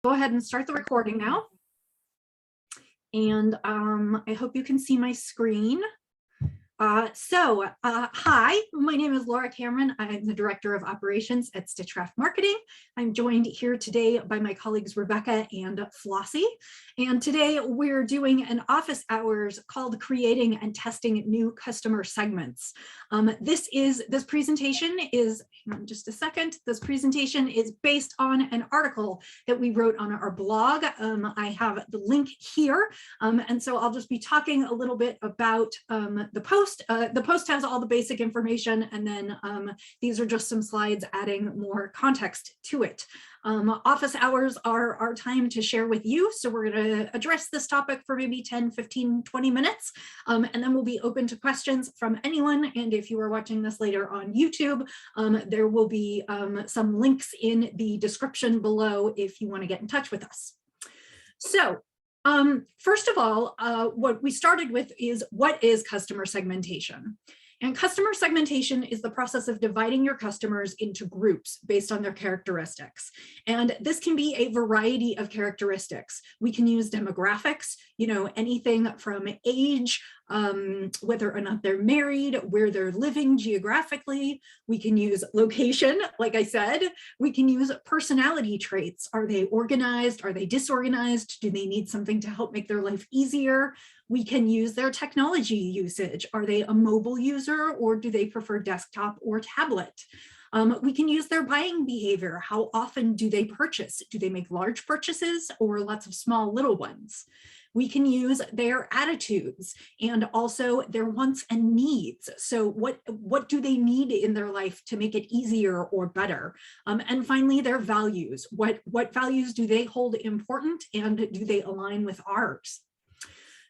Go ahead and start the recording now. And I hope you can see my screen. Hi, my name is Laura Cameron. I'm the Director of Operations at Stitchcraft Marketing. I'm joined here today by my colleagues Rebecca and Flossie. And today we're doing an office hours called Creating and Testing New Customer Segments. This presentation is, hang on just a second, this presentation is based on an article that we wrote on our blog. I have the link here. And so I'll just be talking a little bit about the post. The post has all the basic information, and then these are just some slides adding more context to it. Office hours are our time to share with you, so we're going to address this topic for maybe 10, 15, 20 minutes, and then we'll be open to questions from anyone. And if you are watching this later on YouTube, there will be some links in the description below if you want to get in touch with us. So first of all, what we started with is, what is customer segmentation? And customer segmentation is the process of dividing your customers into groups based on their characteristics. And this can be a variety of characteristics. We can use demographics, anything from age, whether or not they're married, where they're living geographically. We can use location, like I said. We can use personality traits. Are they organized? Are they disorganized? Do they need something to help make their life easier? We can use their technology usage. Are they a mobile user, or do they prefer desktop or tablet? We can use their buying behavior. How often do they purchase? Do they make large purchases or lots of small little ones? We can use their attitudes and also their wants and needs. So what do they need in their life to make it easier or better? And finally, their values. What values do they hold important, and do they align with ours?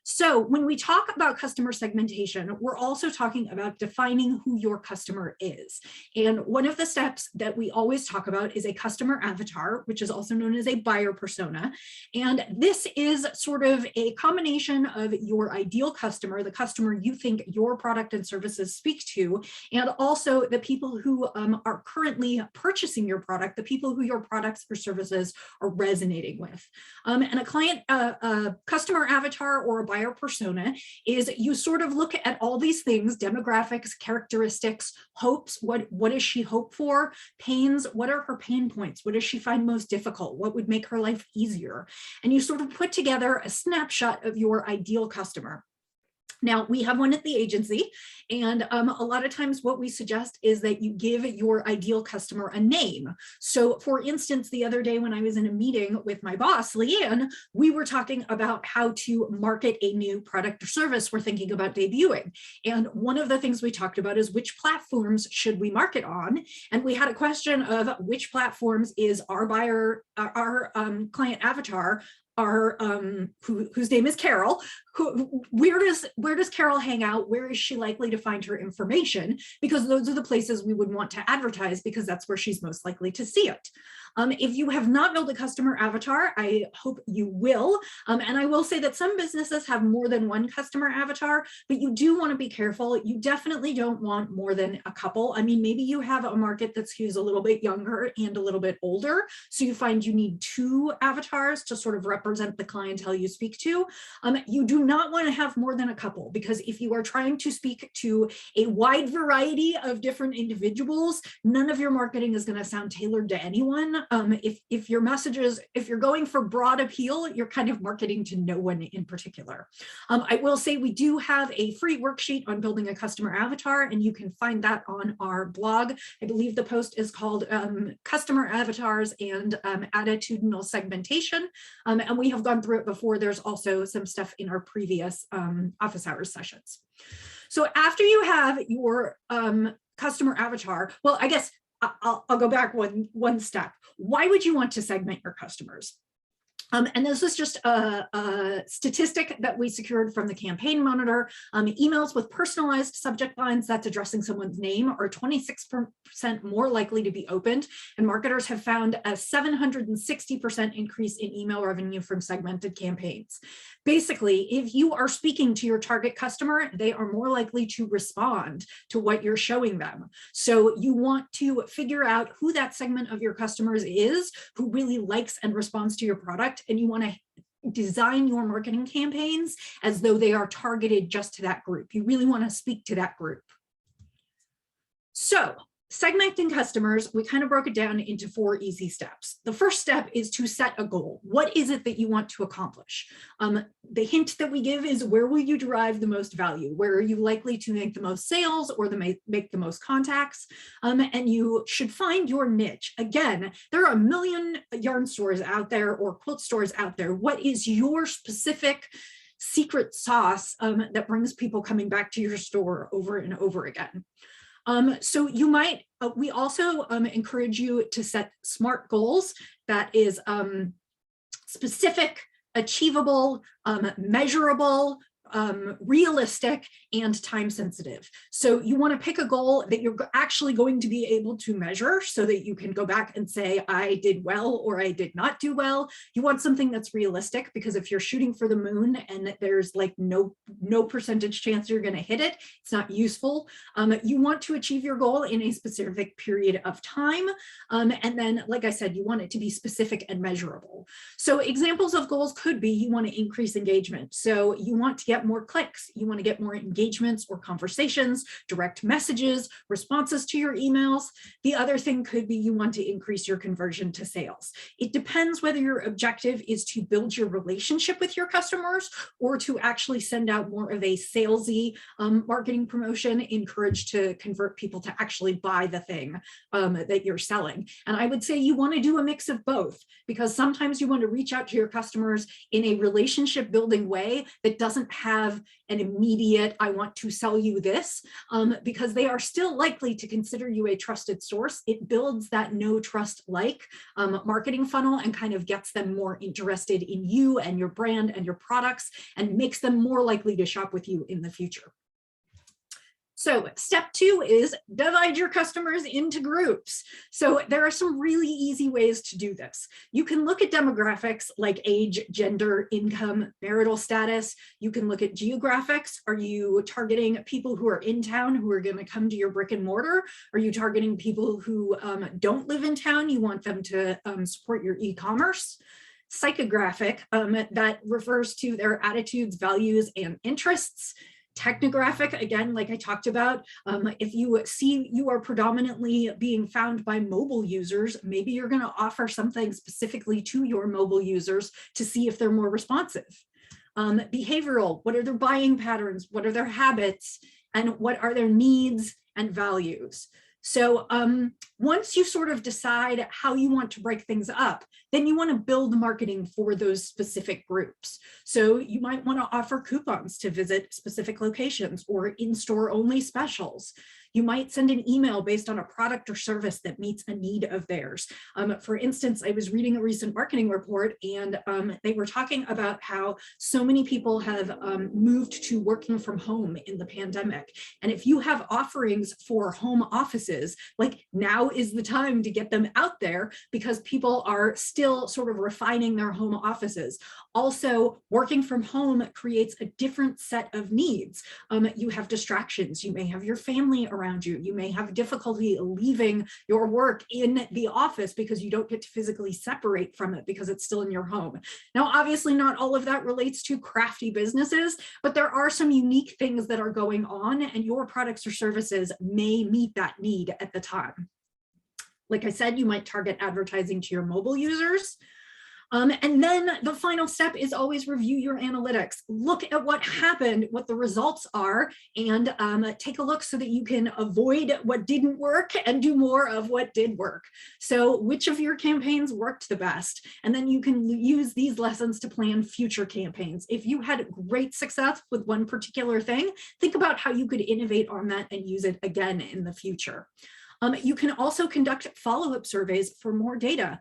So when we talk about customer segmentation, we're also talking about defining who your customer is. And one of the steps that we always talk about is a customer avatar, which is also known as a buyer persona. And this is sort of a combination of your ideal customer, the customer you think your product and services speak to, and also the people who are currently purchasing your product, the people who your products or services are resonating with. And a customer avatar or a buyer persona is, you sort of look at all these things: demographics, characteristics, hopes. What does she hope for? Pains. What are her pain points? What does she find most difficult? What would make her life easier? And you sort of put together a snapshot of your ideal customer. Now, we have one at the agency, and a lot of times what we suggest is that you give your ideal customer a name. So for instance, the other day when I was in a meeting with my boss, Leanne, we were talking about how to market a new product or service we're thinking about debuting. And one of the things we talked about is, which platforms should we market on? And we had a question of, which platforms is our client avatar, whose name is Carol. Where does Carol hang out? Where is she likely to find her information? Because those are the places we would want to advertise, because that's where she's most likely to see it. If you have not built a customer avatar, I hope you will. And I will say that some businesses have more than one customer avatar, but you do want to be careful. You definitely don't want more than a couple. I mean, maybe you have a market that skews a little bit younger and a little bit older, so you find you need two avatars to sort of represent the clientele you speak to. You do not want to have more than a couple, because if you are trying to speak to a wide variety of different individuals, none of your marketing is going to sound tailored to anyone. If your messages, if you're going for broad appeal, you're kind of marketing to no one in particular. I will say we do have a free worksheet on building a customer avatar, and you can find that on our blog. I believe the post is called Customer Avatars and Attitudinal Segmentation, and we have gone through it before. There's also some stuff in our previous office hours sessions. So after you have your customer avatar, well, I guess I'll go back one step. Why would you want to segment your customers? And this is just a statistic that we secured from the Campaign Monitor. Emails with personalized subject lines that's addressing someone's name are 26% more likely to be opened. And marketers have found a 760% increase in email revenue from segmented campaigns. Basically, if you are speaking to your target customer, they are more likely to respond to what you're showing them. So you want to figure out who that segment of your customers is, who really likes and responds to your product, and you want to design your marketing campaigns as though they are targeted just to that group. You really want to speak to that group. So segmenting customers, we kind of broke it down into 4 easy steps. The first step is to set a goal. What is it that you want to accomplish? The hint that we give is, where will you derive the most value? Where are you likely to make the most sales or make the most contacts? And you should find your niche. Again, there are a million yarn stores out there or quilt stores out there. What is your specific secret sauce that brings people coming back to your store over and over again? So you might, we also encourage you to set SMART goals. That is specific, achievable, measurable, realistic, and time sensitive. So you want to pick a goal that you're actually going to be able to measure so that you can go back and say, I did well or I did not do well. You want something that's realistic, because if you're shooting for the moon and there's like no percentage chance you're going to hit it, it's not useful. You want to achieve your goal in a specific period of time. And then, like I said, you want it to be specific and measurable. So examples of goals could be, you want to increase engagement. So you want to get more clicks, you want to get more engagements or conversations, direct messages, responses to your emails. The other thing could be, you want to increase your conversion to sales. It depends whether your objective is to build your relationship with your customers or to actually send out more of a salesy marketing promotion, encouraged to convert people to actually buy the thing that you're selling. And I would say you want to do a mix of both, because sometimes you want to reach out to your customers in a relationship building way that doesn't have an immediate, I want to sell you this, because they are still likely to consider you a trusted source. It builds that no trust like marketing funnel and kind of gets them more interested in you and your brand and your products, and makes them more likely to shop with you in the future. So step 2 is divide your customers into groups. So there are some really easy ways to do this. You can look at demographics like age, gender, income, marital status. You can look at geographics. Are you targeting people who are in town who are going to come to your brick and mortar? Are you targeting people who don't live in town? You want them to support your e-commerce? Psychographic, that refers to their attitudes, values, and interests. Technographic, again, like I talked about, if you see you are predominantly being found by mobile users, maybe you're going to offer something specifically to your mobile users to see if they're more responsive. Behavioral, what are their buying patterns? What are their habits? And what are their needs and values? So once you sort of decide how you want to break things up, then you want to build marketing for those specific groups. So you might want to offer coupons to visit specific locations or in-store only specials. You might send an email based on a product or service that meets a need of theirs. For instance, I was reading a recent marketing report, and they were talking about how so many people have moved to working from home in the pandemic. And if you have offerings for home offices, like, now is the time to get them out there, because people are still sort of refining their home offices. Also, working from home creates a different set of needs. You have distractions. You may have your family around you. You may have difficulty leaving your work in the office because you don't get to physically separate from it because it's still in your home. Now, obviously, not all of that relates to crafty businesses, but there are some unique things that are going on, and your products or services may meet that need at the time. Like I said, you might target advertising to your mobile users. And then the final step is always review your analytics. Look at what happened, what the results are, and take a look so that you can avoid what didn't work and do more of what did work. So which of your campaigns worked the best? And then you can use these lessons to plan future campaigns. If you had great success with one particular thing, think about how you could innovate on that and use it again in the future. You can also conduct follow-up surveys for more data.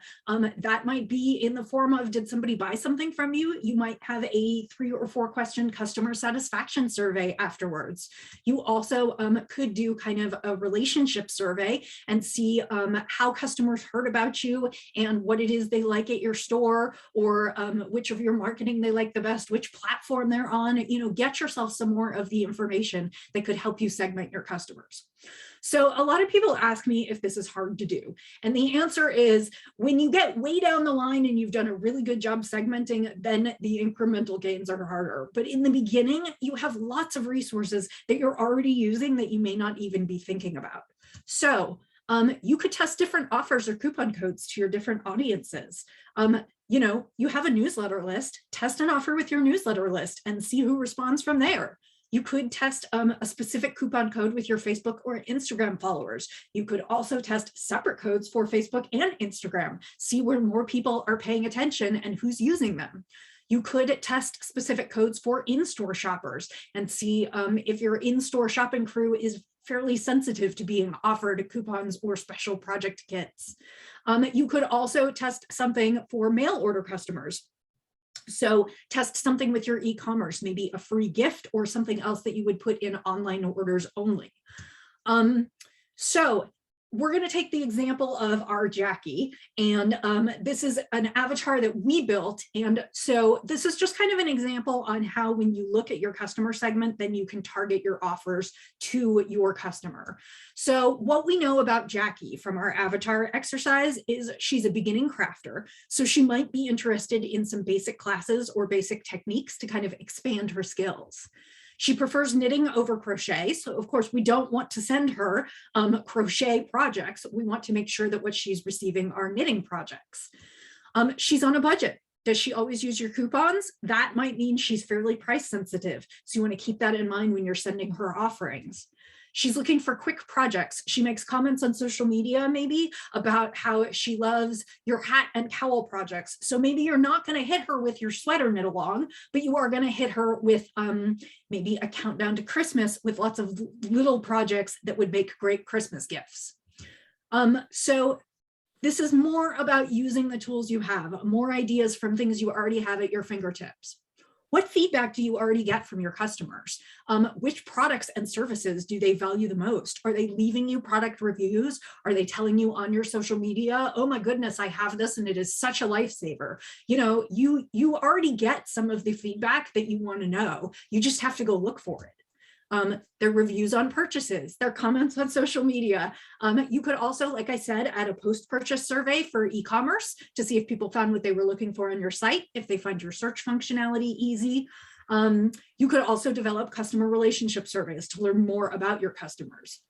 That might be in the form of, did somebody buy something from you? You might have a 3 or 4 question customer satisfaction survey afterwards. You also could do kind of a relationship survey and see how customers heard about you and what it is they like at your store, or which of your marketing they like the best, which platform they're on. Get yourself some more of the information that could help you segment your customers. So a lot of people ask me if this is hard to do. And the answer is, when you get way down the line and you've done a really good job segmenting, then the incremental gains are harder. But in the beginning, you have lots of resources that you're already using that you may not even be thinking about. So you could test different offers or coupon codes to your different audiences. You have a newsletter list, test an offer with your newsletter list and see who responds from there. You could test a specific coupon code with your Facebook or Instagram followers. You could also test separate codes for Facebook and Instagram, see where more people are paying attention and who's using them. You could test specific codes for in-store shoppers and see if your in-store shopping crew is fairly sensitive to being offered coupons or special project kits. You could also test something for mail order customers. So test something with your e-commerce, maybe a free gift or something else that you would put in online orders only. So we're going to take the example of our Jackie, and this is an avatar that we built. And so this is just kind of an example on how, when you look at your customer segment, then you can target your offers to your customer. So what we know about Jackie from our avatar exercise is she's a beginning crafter. So she might be interested in some basic classes or basic techniques to kind of expand her skills. She prefers knitting over crochet. So of course, we don't want to send her crochet projects. We want to make sure that what she's receiving are knitting projects. She's on a budget. Does she always use your coupons? That might mean she's fairly price sensitive. So you want to keep that in mind when you're sending her offerings. She's looking for quick projects. She makes comments on social media, maybe, about how she loves your hat and cowl projects. So maybe you're not going to hit her with your sweater knit along, but you are going to hit her with maybe a countdown to Christmas with lots of little projects that would make great Christmas gifts. So this is more about using the tools you have, more ideas from things you already have at your fingertips. What feedback do you already get from your customers? Which products and services do they value the most? Are they leaving you product reviews? Are they telling you on your social media, oh my goodness, I have this and it is such a lifesaver? You already get some of the feedback that you want to know. You just have to go look for it. Their reviews on purchases, their comments on social media. You could also, like I said, add a post-purchase survey for e-commerce to see if people found what they were looking for on your site, if they find your search functionality easy. You could also develop customer relationship surveys to learn more about your customers.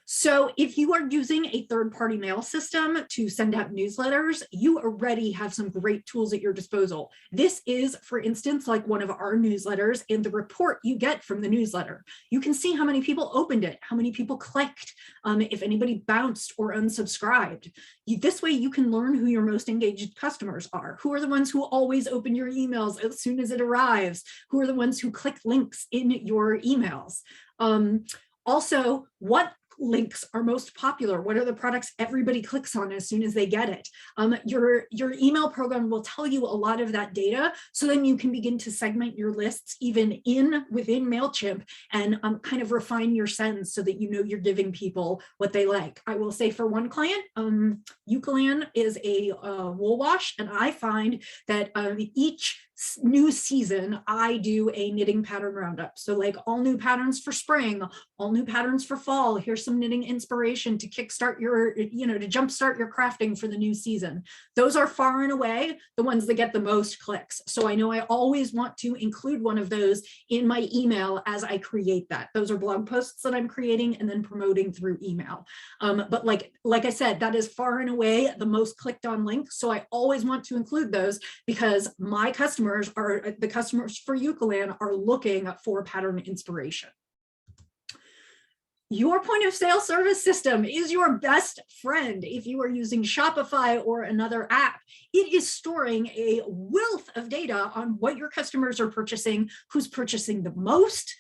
So if you are using a third-party mail system to send out newsletters, you already have some great tools at your disposal. This is, for instance, like one of our newsletters and the report you get from the newsletter. You can see how many people opened it, how many people clicked, if anybody bounced or unsubscribed. This way you can learn who your most engaged customers are. Who are the ones who always open your emails as soon as it arrives? Who are the ones who click links in your emails? Also, what links are most popular? What are the products everybody clicks on as soon as they get it? Your email program will tell you a lot of that data, so then you can begin to segment your lists even within MailChimp and kind of refine your sends so that you know you're giving people what they like. I will say for one client, Eucalan is a wool wash, and I find that each new season, I do a knitting pattern roundup. So like all new patterns for spring, all new patterns for fall. Here's some knitting inspiration to kickstart your, to jumpstart your crafting for the new season. Those are far and away the ones that get the most clicks. So I know I always want to include one of those in my email as I create that. Those are blog posts that I'm creating and then promoting through email. But like I said, that is far and away the most clicked on link. So I always want to include those because my customers the customers for Eucalan are looking for pattern inspiration. Your point of sale service system is your best friend if you are using Shopify or another app. It is storing a wealth of data on what your customers are purchasing, who's purchasing the most,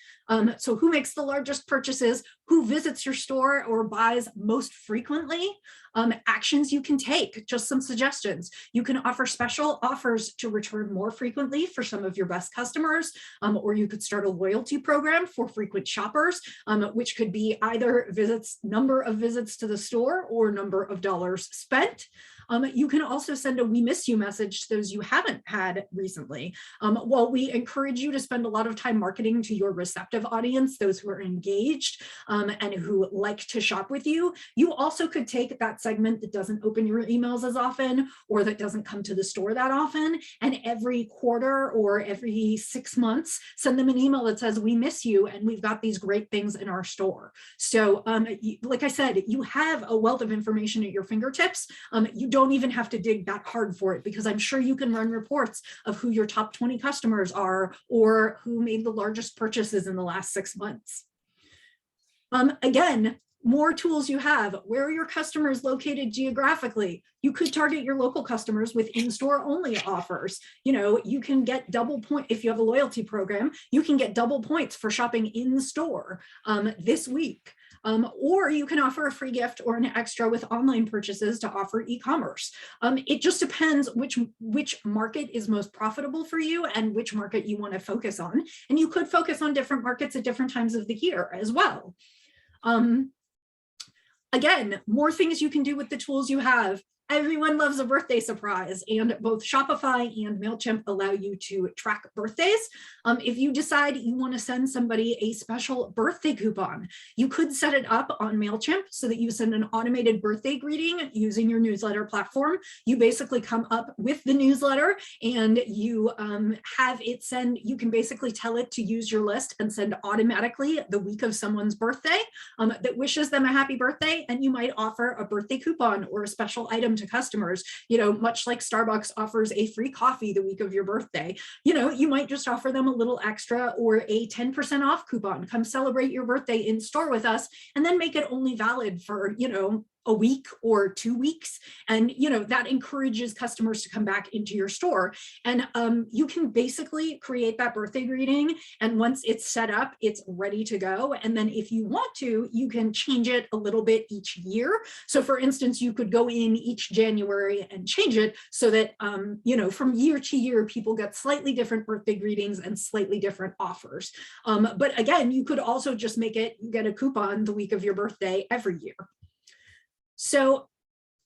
So who makes the largest purchases, who visits your store or buys most frequently, actions you can take, just some suggestions. You can offer special offers to return more frequently for some of your best customers, or you could start a loyalty program for frequent shoppers, which could be either number of visits to the store or number of dollars spent. You can also send a "we miss you" message to those you haven't had recently. While we encourage you to spend a lot of time marketing to your receptive audience, those who are engaged and who like to shop with you, you also could take that segment that doesn't open your emails as often or that doesn't come to the store that often, and every quarter or every 6 months, send them an email that says, "we miss you and we've got these great things in our store." So like I said, you have a wealth of information at your fingertips. You don't even have to dig that hard for it, because I'm sure you can run reports of who your top 20 customers are or who made the largest purchases in the last 6 months. Again, more tools you have. Where are your customers located geographically? You could target your local customers with in-store only offers. You can get double point if you have a loyalty program. You can get double points for shopping in store this week. Or you can offer a free gift or an extra with online purchases to offer e-commerce. It just depends which market is most profitable for you and which market you want to focus on. And you could focus on different markets at different times of the year as well. Again, more things you can do with the tools you have. Everyone loves a birthday surprise, and both Shopify and MailChimp allow you to track birthdays. If you decide you want to send somebody a special birthday coupon, you could set it up on MailChimp so that you send an automated birthday greeting using your newsletter platform. You basically come up with the newsletter and you have it send, you can basically tell it to use your list and send automatically the week of someone's birthday that wishes them a happy birthday, and you might offer a birthday coupon or a special item to customers, much like Starbucks offers a free coffee the week of your birthday. You might just offer them a little extra or a 10% off coupon. Come celebrate your birthday in store with us, and then make it only valid for, a week or 2 weeks. And, that encourages customers to come back into your store. And you can basically create that birthday greeting. And once it's set up, it's ready to go. And then if you want to, you can change it a little bit each year. So for instance, you could go in each January and change it so that, from year to year, people get slightly different birthday greetings and slightly different offers. But again, you could also just make it, you get a coupon the week of your birthday every year. So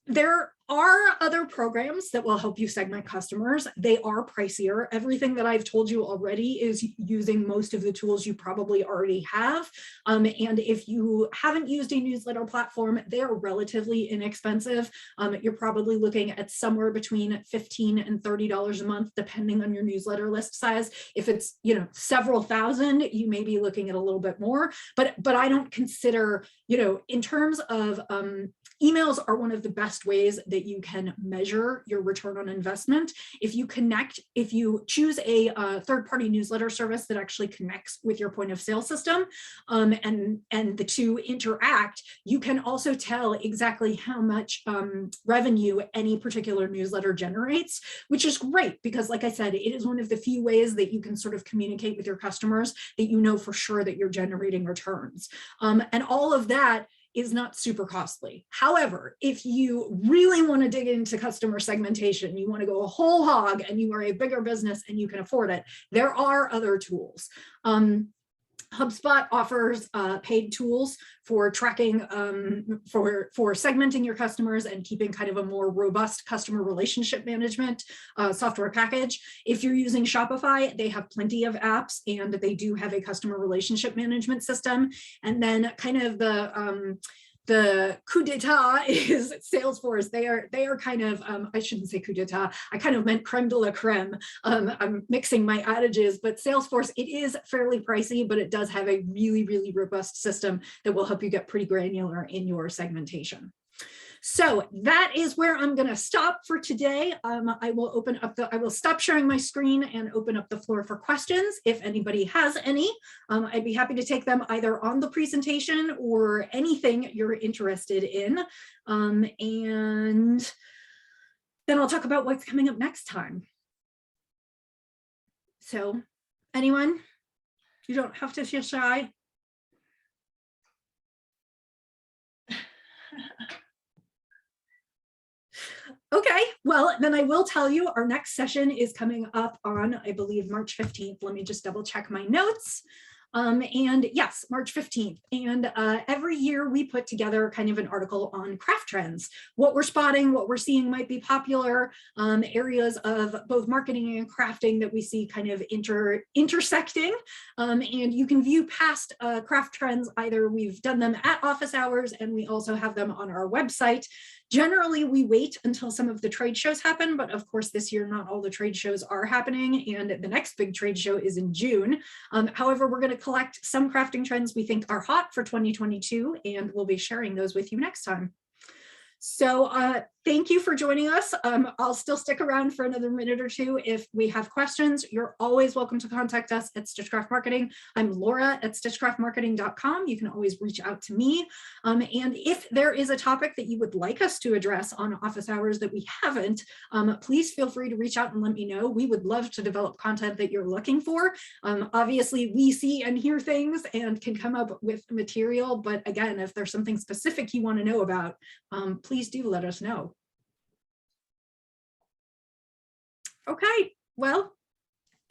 there are other programs that will help you segment customers. They are pricier. Everything that I've told you already is using most of the tools you probably already have. And if you haven't used a newsletter platform, they are relatively inexpensive. You're probably looking at somewhere between $15 and $30 a month, depending on your newsletter list size. If it's, several thousand, you may be looking at a little bit more, but I don't consider, in terms of emails are one of the best ways that you can measure your return on investment. If you choose a third-party newsletter service that actually connects with your point of sale system, and the two interact, you can also tell exactly how much revenue any particular newsletter generates, which is great because, like I said, it is one of the few ways that you can sort of communicate with your customers that you know for sure that you're generating returns. And all of that is not super costly. However, if you really want to dig into customer segmentation, you want to go a whole hog and you are a bigger business and you can afford it, there are other tools. HubSpot offers paid tools for tracking, for segmenting your customers and keeping kind of a more robust customer relationship management software package. If you're using Shopify, they have plenty of apps and they do have a customer relationship management system. And then kind of the coup d'etat is Salesforce. They are kind of, I shouldn't say coup d'etat, I kind of meant creme de la creme. I'm mixing my adages, but Salesforce, it is fairly pricey, but it does have a really, really robust system that will help you get pretty granular in your segmentation. So that is where I'm going to stop for today. I will stop sharing my screen and open up the floor for questions. If anybody has any, I'd be happy to take them either on the presentation or anything you're interested in. And then I'll talk about what's coming up next time. So anyone? You don't have to feel shy. Okay, well, then I will tell you our next session is coming up on, I believe, March 15th. Let me just double check my notes. And yes, March 15th. And every year we put together kind of an article on craft trends, what we're spotting, what we're seeing might be popular, areas of both marketing and crafting that we see kind of intersecting. And you can view past craft trends, either we've done them at office hours and we also have them on our website. Generally, we wait until some of the trade shows happen, but of course this year not all the trade shows are happening, and the next big trade show is in June. However, we're going to collect some crafting trends we think are hot for 2022, and we'll be sharing those with you next time. So thank you for joining us. I'll still stick around for another minute or two. If we have questions, you're always welcome to contact us at Stitchcraft Marketing. I'm Laura at stitchcraftmarketing.com. You can always reach out to me. And if there is a topic that you would like us to address on office hours that we haven't, please feel free to reach out and let me know. We would love to develop content that you're looking for. Obviously, we see and hear things and can come up with material. But again, if there's something specific you want to know about, please do let us know. Okay, well,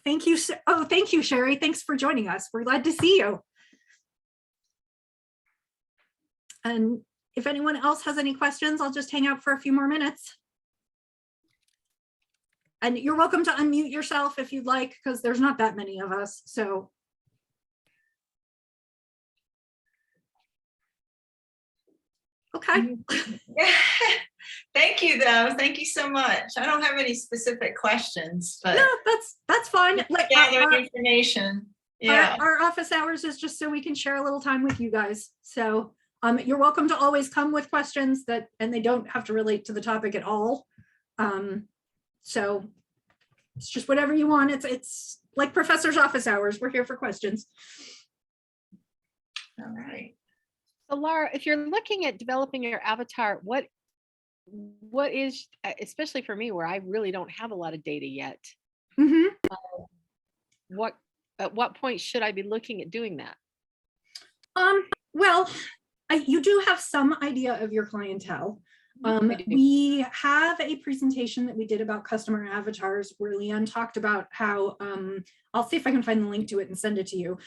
thank you. Oh, thank you, Sherry. Thanks for joining us. We're glad to see you. And if anyone else has any questions, I'll just hang out for a few more minutes. And you're welcome to unmute yourself if you'd like, because there's not that many of us, so. Okay. Thank you, though. Thank you so much. I don't have any specific questions, but no, that's fine. Like gather information. Yeah, our office hours is just so we can share a little time with you guys. So you're welcome to always come with questions and they don't have to relate to the topic at all. So it's just whatever you want. It's like professor's office hours. We're here for questions. All right. So Laura, if you're looking at developing your avatar, what is, especially for me where I really don't have a lot of data yet, at what point should I be looking at doing that? Well, you do have some idea of your clientele. We have a presentation that we did about customer avatars where Leanne talked about how, I'll see if I can find the link to it and send it to you.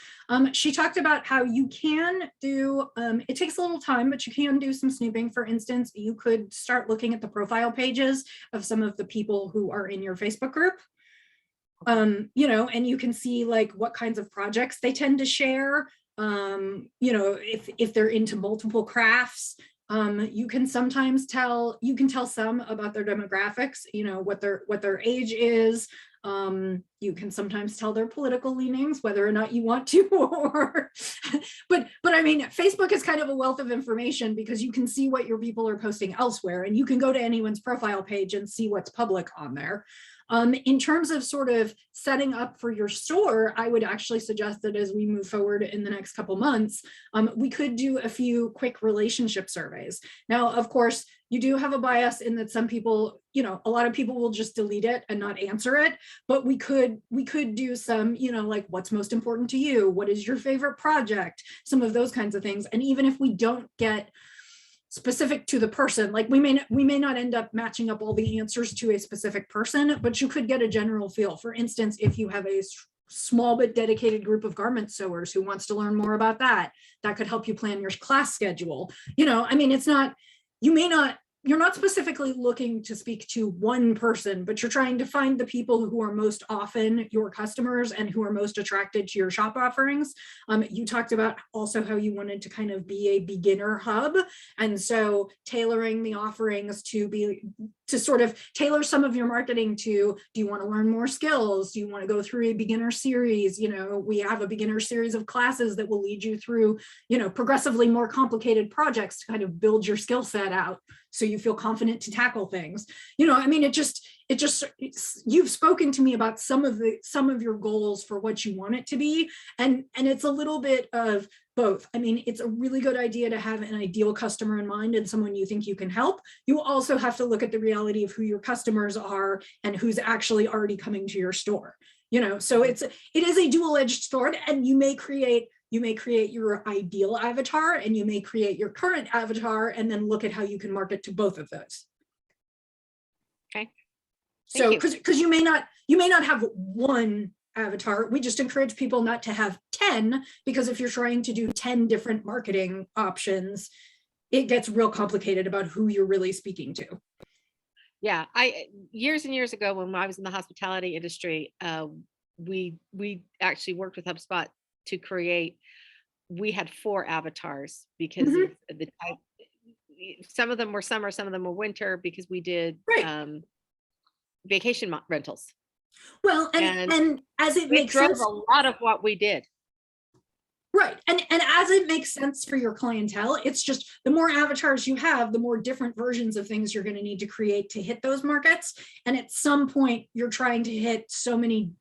She talked about how you can do, it takes a little time, but you can do some snooping. For instance, you could start looking at the profile pages of some of the people who are in your Facebook group. You know, and you can see like what kinds of projects they tend to share. You know, if they're into multiple crafts. You can sometimes tell, some about their demographics, you know, what their age is. You can sometimes tell their political leanings, whether or not you want to, or, but I mean, Facebook is kind of a wealth of information because you can see what your people are posting elsewhere, and you can go to anyone's profile page and see what's public on there. In terms of sort of setting up for your store, I would actually suggest that as we move forward in the next couple months, we could do a few quick relationship surveys. Now, of course, you do have a bias in that some people, you know, a lot of people will just delete it and not answer it, but we could do some, you know, like what's most important to you? What is your favorite project? Some of those kinds of things. And even if we don't get specific to the person, like we may not end up matching up all the answers to a specific person, but you could get a general feel. For instance, if you have a small but dedicated group of garment sewers who wants to learn more about that could help you plan your class schedule. You know, I mean, it's not, you're not specifically looking to speak to one person, but you're trying to find the people who are most often your customers and who are most attracted to your shop offerings. You talked about also how you wanted to kind of be a beginner hub. And so tailoring the offerings to sort of tailor some of your marketing to, do you want to learn more skills? Do you want to go through a beginner series? You know, we have a beginner series of classes that will lead you through, you know, progressively more complicated projects to kind of build your skill set out so you feel confident to tackle things. You know, I mean, you've spoken to me about some of your goals for what you want it to be. And it's a little bit of both. I mean, it's a really good idea to have an ideal customer in mind and someone you think you can help. You also have to look at the reality of who your customers are and who's actually already coming to your store. So it is a dual-edged sword, and you may create your ideal avatar, and you may create your current avatar, and then look at how you can market to both of those. Okay. So because you may not have one avatar. We just encourage people not to have 10, because if you're trying to do 10 different marketing options, it gets real complicated about who you're really speaking to. Yeah, years and years ago when I was in the hospitality industry, we actually worked with HubSpot to create. We had 4 avatars because of the type. Some of them were summer, some of them were winter, because we did vacation rentals. Well, and as it makes sense, a lot of what we did. Right. And as it makes sense for your clientele, it's just the more avatars you have, the more different versions of things you're going to need to create to hit those markets. And at some point, you're trying to hit so many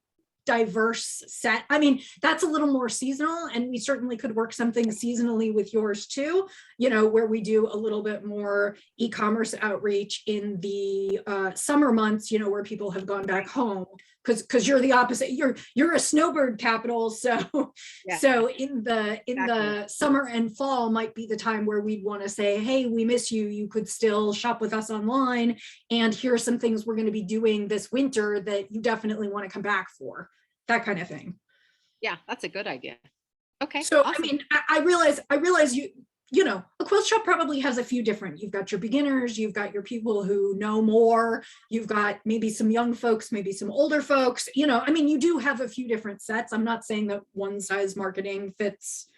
diverse set. I mean, that's a little more seasonal, and we certainly could work something seasonally with yours too, where we do a little bit more e-commerce outreach in the summer months, where people have gone back home, because you're the opposite. You're a snowbird capital. So in the summer and fall might be the time where we'd want to say, hey, we miss you. You could still shop with us online, and here are some things we're going to be doing this winter that you definitely want to come back for. That kind of thing. Yeah, that's a good idea. Okay. So awesome. I mean, I realize a quilt shop probably has a few different. You've got your beginners, you've got your people who know more, you've got maybe some young folks, maybe some older folks. I mean, you do have a few different sets. I'm not saying that one size marketing fits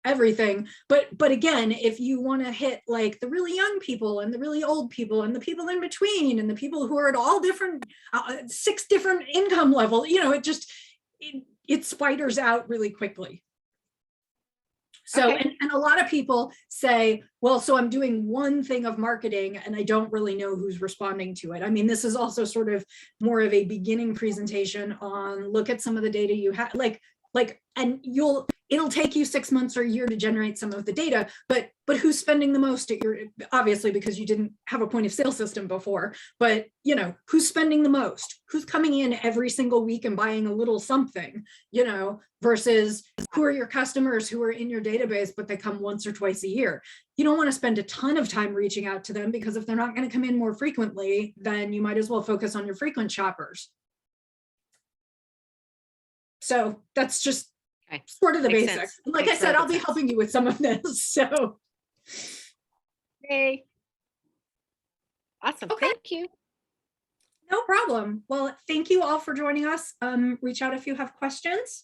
everything, but again, if you want to hit like the really young people and the really old people and the people in between and the people who are at all different 6 different income level, it spiders out really quickly. So and a lot of people say, well, so I'm doing one thing of marketing and I don't really know who's responding to it. I mean, this is also sort of more of a beginning presentation on look at some of the data you have, and it'll take you 6 months or a year to generate some of the data, but who's spending the most at your, obviously, because you didn't have a point of sale system before, but who's spending the most, who's coming in every single week and buying a little something, versus who are your customers who are in your database, but they come once or twice a year. You don't want to spend a ton of time reaching out to them, because if they're not going to come in more frequently, then you might as well focus on your frequent shoppers. So that's just sort of the basics. Like I said, I'll be helping you with some of this. So. Hey. Awesome. Okay. Thank you. No problem. Well, thank you all for joining us. Reach out if you have questions,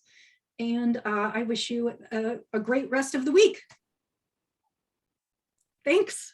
and I wish you a great rest of the week. Thanks.